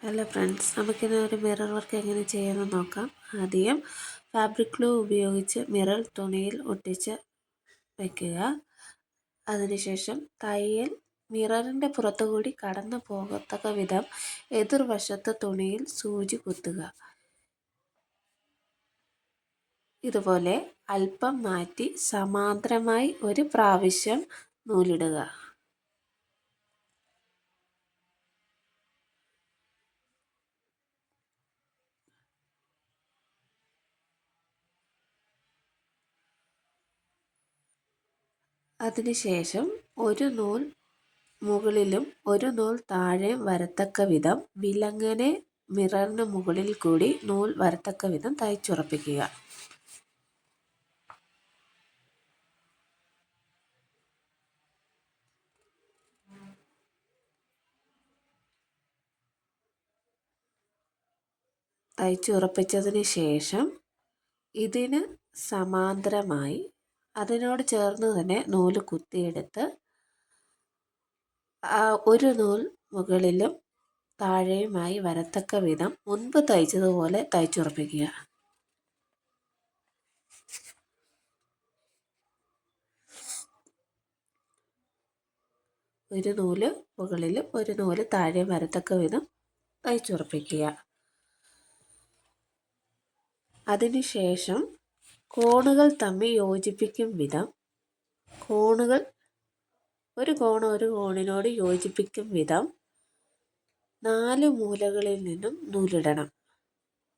Hello friends, നമുക്കിന്ന് ഒരു mirror work എങ്ങനെ ചെയ്യാമെന്ന് നോക്കാം. ആദ്യം ഫാബ്രിക് ഗ്ലൂ ഉപയോഗിച്ച് മിറർ തുണിയിൽ ഒട്ടിച്ച് വയ്ക്കുക. അതിനുശേഷം തയ്യൽ മിററിൻ്റെ പുറത്തുകൂടി കടന്നു പോകത്തക്ക വിധം എതിർവശത്ത് തുണിയിൽ സൂചി കുത്തുക. ഇതുപോലെ അല്പം മാറ്റി സമാന്തരമായി ഒരു പ്രാവശ്യം നൂലിടുക. അതിനുശേഷം ഒരു നൂൽ മുകളിലും ഒരു നൂൽ താഴെയും വരത്തക്ക വിധം വിലങ്ങനെ മിററിന് മുകളിൽ കൂടി നൂൽ വരത്തക്ക വിധം തയ്ച്ചുറപ്പിക്കുക. തയ്ച്ചുറപ്പിച്ചതിന് ശേഷം ഇതിന് സമാന്തരമായി അതിനോട് ചേർന്ന് തന്നെ നൂല് കുത്തിയെടുത്ത് ഒരു നൂൽ മുകളിലും താഴെയുമായി വരത്തക്ക വിധം മുൻപ് തയ്ച്ചതുപോലെ തയ്ച്ചുറപ്പിക്കുക. ഒരു നൂല് മുകളിലും ഒരു നൂല് താഴെയും വരത്തക്ക വിധം തയ്ച്ചുറപ്പിക്കുക. അതിനുശേഷം കോണുകൾ തമ്മിൽ യോജിപ്പിക്കും വിധം ഒരു കോണിനോട് യോജിപ്പിക്കും വിധം 4 മൂലകളിൽ നിന്നും നൂലിടണം.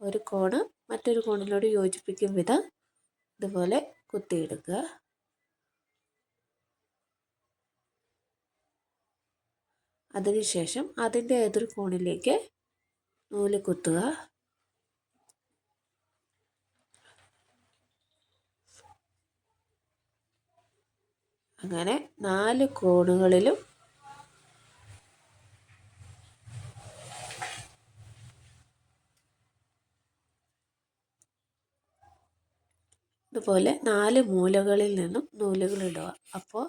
ഒരു കോണ് മറ്റൊരു കോണിനോട് യോജിപ്പിക്കും വിധം ഇതുപോലെ കുത്തിയെടുക്കുക. അതിനുശേഷം അതിൻ്റെ എതിർ കോണിലേക്ക് നൂല് കുത്തുക. അങ്ങനെ 4 കോണുകളിലും ഇതുപോലെ 4 മൂലകളിൽ നിന്നും നൂലുകൾ ഇടുക. അപ്പോൾ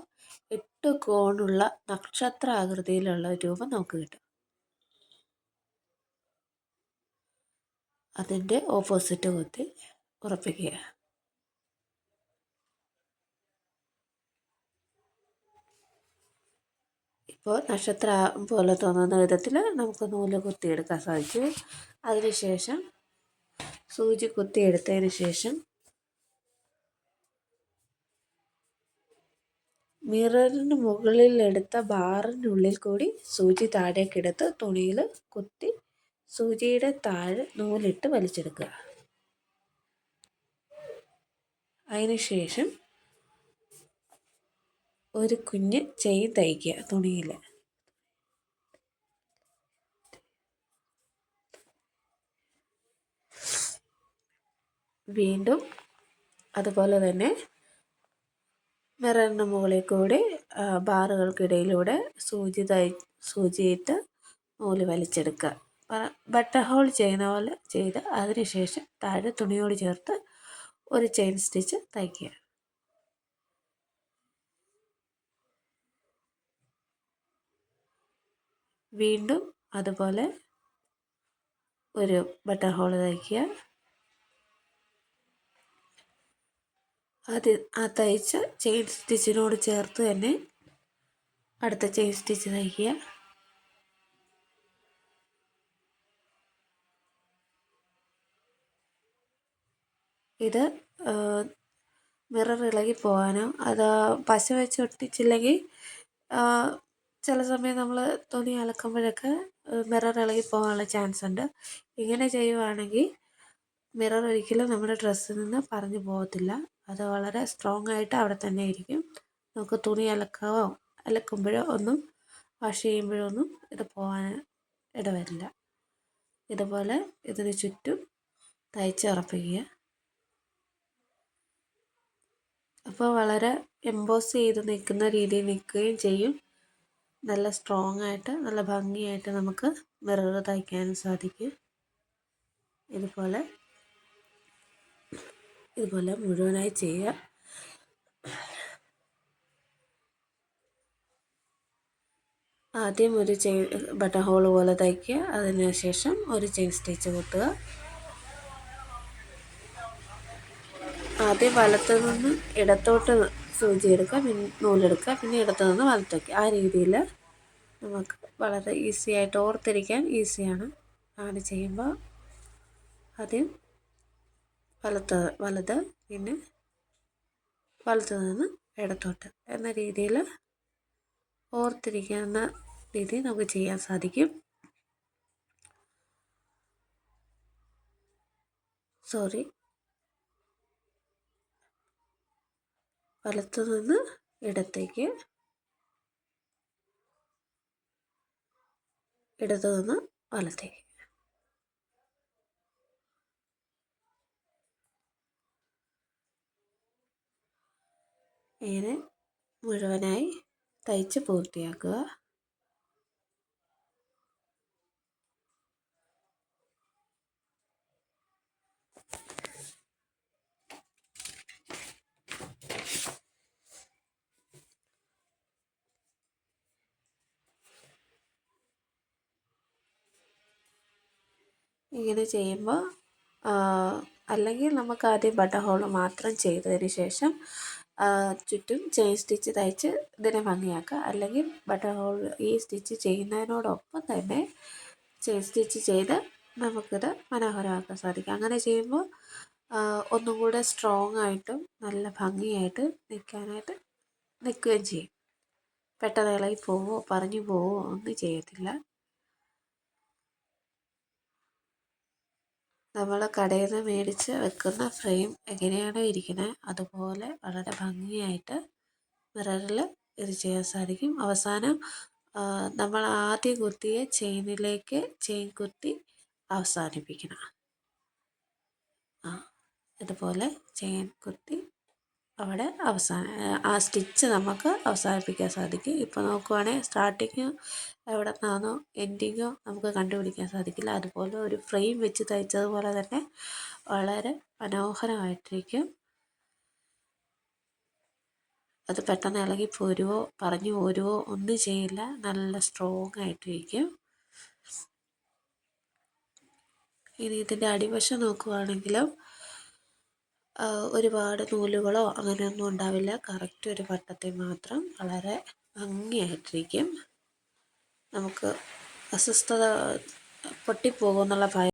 8 കോണുള്ള നക്ഷത്ര ആകൃതിയിലുള്ള രൂപം നമുക്ക് കിട്ടും. അതിൻ്റെ ഓപ്പോസിറ്റ് കുത്തി ഉറപ്പിക്കുക. ഇപ്പോൾ നക്ഷത്രം പോലെ തോന്നുന്ന വിധത്തിൽ നമുക്ക് നൂല് കുത്തിയെടുക്കാൻ സാധിക്കും. അതിനുശേഷം സൂചി കുത്തിയെടുത്തതിന് ശേഷം മിററിന് മുകളിൽ എടുത്ത ബാറിനുള്ളിൽ കൂടി സൂചി താഴേക്കെടുത്ത് തുണിയിൽ കുത്തി സൂചിയുടെ താഴെ നൂലിട്ട് വലിച്ചെടുക്കുക. അതിനുശേഷം ഒരു കുഞ്ഞ് ചെയിൻ തയ്ക്കുക തുണിയിൽ. വീണ്ടും അതുപോലെ തന്നെ മിററിന് മുകളിൽ കൂടി ബാറുകൾക്കിടയിലൂടെ സൂചിയിട്ട് നൂല് വലിച്ചെടുക്കുക. ബട്ടൺ ഹോൾ ചെയ്യുന്ന പോലെ ചെയ്ത് അതിനുശേഷം താഴെ തുണിയോട് ചേർത്ത് ഒരു ചെയിൻ സ്റ്റിച്ച് തയ്ക്കുക. വീണ്ടും അതുപോലെ ഒരു ബട്ടൺ ഹോൾ തയ്ക്കുക. ആ തയ്ച്ച ചെയിൻ സ്റ്റിച്ചിനോട് ചേർത്ത് തന്നെ അടുത്ത ചെയിൻ സ്റ്റിച്ച് തയ്ക്കുക. ഇത് മിറർ ഇളകി പോകാനോ അത് പശ വെച്ച് ഒട്ടിച്ചില്ലെങ്കിൽ ചില സമയം നമ്മൾ തുണി അലക്കുമ്പോഴൊക്കെ മിറർ ഇളകി പോകാനുള്ള ചാൻസ് ഉണ്ട്. ഇങ്ങനെ ചെയ്യുവാണെങ്കിൽ മിറർ ഒരിക്കലും നമ്മുടെ ഡ്രസ്സിൽ നിന്ന് പറഞ്ഞു പോകത്തില്ല. അത് വളരെ സ്ട്രോങ് ആയിട്ട് അവിടെ തന്നെ ഇരിക്കും. നമുക്ക് തുണി അലക്കുമ്പോഴോ ഒന്നും വാഷ് ചെയ്യുമ്പോഴോ ഒന്നും ഇത് പോകാൻ ഇടവരില്ല. ഇതുപോലെ ഇതിന് ചുറ്റും തയ്ച്ചുറപ്പിക്കുക. അപ്പോൾ വളരെ എംബോസ് ചെയ്ത് നിൽക്കുന്ന രീതിയിൽ നിൽക്കുകയും ചെയ്യും. നല്ല സ്ട്രോങ് ആയിട്ട് നല്ല ഭംഗിയായിട്ട് നമുക്ക് മിറർ തയ്ക്കാനും സാധിക്കും. ഇതുപോലെ മുഴുവനായി ചെയ്യുക. ആദ്യം ഒരു ബട്ടൺ ഹോൾ പോലെ തയ്ക്കുക. അതിനുശേഷം ഒരു ചെയിൻ സ്റ്റിച്ച് കുത്തുക. ആദ്യം വലത്തു നിന്ന് ഇടത്തോട്ട് സൂചി എടുക്കുക, പിന്നെ നൂലെടുക്കുക, പിന്നെ ഇടത്തു നിന്ന് വലത്തേക്ക്. ആ രീതിയിൽ നമുക്ക് വളരെ ഈസി ആയിട്ട് ഓർത്തിരിക്കാൻ ഈസിയാണ്. അങ്ങനെ ചെയ്യുമ്പോൾ ആദ്യം വലത്, പിന്നെ വലത്തു നിന്ന് ഇടത്തോട്ട് എന്ന രീതിയിൽ ഓർത്തിരിക്കാവുന്ന രീതി നമുക്ക് ചെയ്യാൻ സാധിക്കും. വലത്തു നിന്ന് ഇടത്തേക്ക്, ഇടത്തു നിന്ന് വലത്തേക്ക്. ഇങ്ങനെ മുഴുവനായി തയ്ച്ച് പൂർത്തിയാക്കുക. ഇങ്ങനെ ചെയ്യുമ്പോൾ അല്ലെങ്കിൽ നമുക്ക് ആദ്യം ബട്ടൺ ഹോൾ മാത്രം ചെയ്തതിന് ശേഷം ചുറ്റും ചെയിൻ സ്റ്റിച്ച് തയ്ച്ച് ഇതിനെ ഭംഗിയാക്കുക. അല്ലെങ്കിൽ ബട്ടൺ ഹോൾ ഈ സ്റ്റിച്ച് ചെയ്യുന്നതിനോടൊപ്പം തന്നെ ചെയിൻ സ്റ്റിച്ച് ചെയ്ത് നമുക്കിത് മനോഹരമാക്കാൻ സാധിക്കും. അങ്ങനെ ചെയ്യുമ്പോൾ ഒന്നും കൂടെ സ്ട്രോങ് ആയിട്ടും നല്ല ഭംഗിയായിട്ട് നിൽക്കുകയും ചെയ്യും. പെട്ടെന്ന് ഇളകി പോവോ പറഞ്ഞു പോവോ ഒന്നും ചെയ്യത്തില്ല. നമ്മൾ കടയിൽ നിന്ന് മേടിച്ച് വെക്കുന്ന ഫ്രെയിം എങ്ങനെയാണോ ഇരിക്കുന്നത് അതുപോലെ വളരെ ഭംഗിയായിട്ട് മിററിൽ ഇത് ചെയ്യാൻ സാധിക്കും. അവസാനം നമ്മൾ ആദ്യം കുത്തിയ ചെയിനിലേക്ക് ചെയിൻ കുത്തി അവസാനിപ്പിക്കണം. ഇതുപോലെ ചെയിൻ കുത്തി അവിടെ ആ സ്റ്റിച്ച് നമുക്ക് അവസാനിപ്പിക്കാൻ സാധിക്കും. ഇപ്പോൾ നോക്കുവാണെങ്കിൽ സ്റ്റാർട്ടിങ് എവിടെ നിന്നാണോ എൻഡിങ്ങോ നമുക്ക് കണ്ടുപിടിക്കാൻ സാധിക്കില്ല. അതുപോലെ ഒരു ഫ്രെയിം വെച്ച് തയ്ച്ചതുപോലെ തന്നെ വളരെ മനോഹരമായിട്ടിരിക്കും. അത് പെട്ടെന്ന് ഇളകി പോരുവോ പറഞ്ഞു പോരുവോ ഒന്നും ചെയ്യില്ല. നല്ല സ്ട്രോങ് ആയിട്ടിരിക്കും. ഇനി ഇതിൻ്റെ അടിവശം നോക്കുവാണെങ്കിലും ഒരുപാട് നൂലുകളോ അങ്ങനെയൊന്നും ഉണ്ടാവില്ല. കറക്റ്റ് ഒരു വട്ടത്തിൽ മാത്രം വളരെ ഭംഗിയായിട്ടിരിക്കും. നമുക്ക് അസ്വസ്ഥത പൊട്ടിപ്പോകുമെന്നുള്ള ഭയം